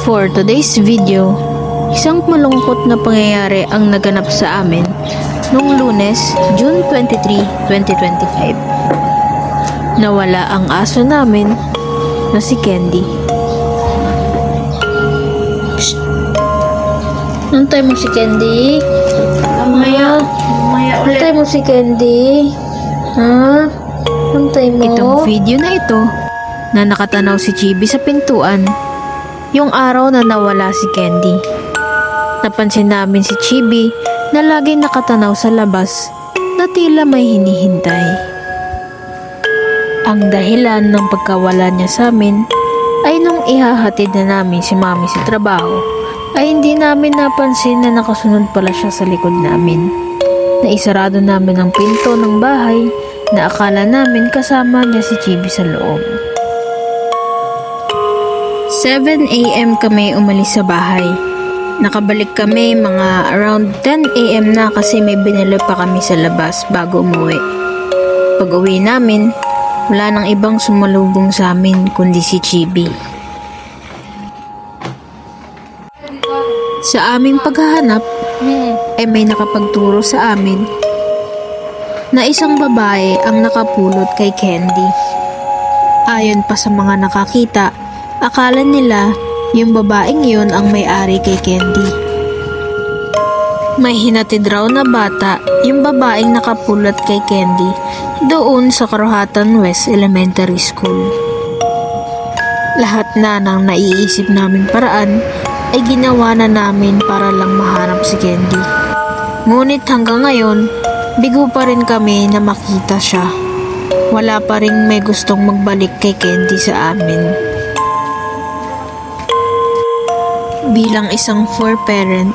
For today's video, isang malungkot na pangyayari ang naganap sa amin noong Lunes, June 23, 2025. Nawala ang aso namin na si Candy. Shh! Antay mo si Candy? Mamaya ulit. Antay mo si Candy? Ha? Antay mo? Itong video na ito na nakatanaw si Chibi sa pintuan yung araw na nawala si Candy. Napansin namin si Chibi na laging nakatanaw sa labas na tila may hinihintay. Ang dahilan ng pagkawala niya sa amin ay nung ihahatid na namin si Mami sa trabaho ay hindi namin napansin na nakasunod pala siya sa likod namin. Naisarado namin ang pinto ng bahay na akala namin kasama niya si Chibi sa loob. 7 AM kami umalis sa bahay. Nakabalik kami mga around 10 AM na kasi may binili pa kami sa labas bago umuwi. Pag uwi namin, wala nang ibang sumalubong sa amin kundi si Chibi. Sa aming paghahanap, ay may nakapagturo sa amin na isang babae ang nakapulot kay Candy. Ayon pa sa mga nakakita, akala nila yung babaeng yun ang may-ari kay Candy. May hinatid raw na bata yung babaeng nakapulot kay Candy doon sa Karuhatan West Elementary School. Lahat na ng naiisip naming paraan ay ginawa na namin para lang mahanap si Candy. Ngunit hanggang ngayon, bigo pa rin kami na makita siya. Wala pa rin may gustong magbalik kay Candy sa amin. Bilang isang four-parent,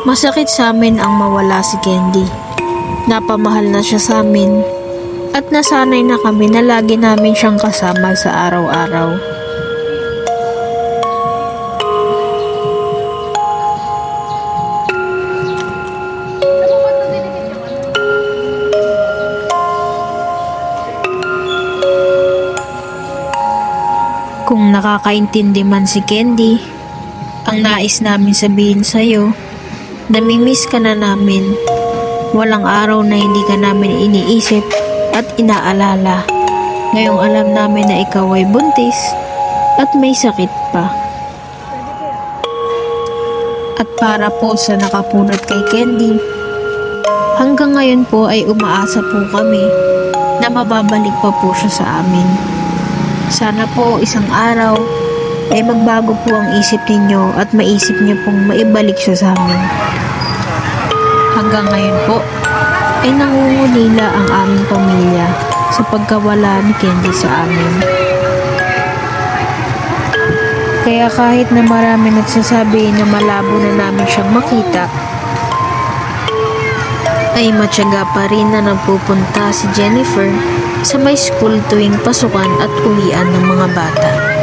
masakit sa amin ang mawala si Candy. Napamahal na siya sa amin at nasanay na kami na lagi namin siyang kasama sa araw-araw. Kung nakakaintindi man si Candy, ang nais namin sabihin sa'yo, namimiss ka na namin. Walang araw na hindi ka namin iniisip at inaalala. Ngayong alam namin na ikaw ay buntis at may sakit pa. At para po sa nakapulot kay Candy, hanggang ngayon po ay umaasa po kami na mababalik pa po siya sa amin. Sana po isang araw ay magbago po ang isip ninyo at maisip niyo pong maibalik siya sa amin. Hanggang ngayon po ay nangungulila ang aming pamilya sa pagkawala ni Candy sa amin. Kaya kahit na marami nagsasabi na malabo na namin siyang makita, ay matyaga pa rin na nagpupunta si Jennifer sa may school tuwing pasukan at uwian ng mga bata.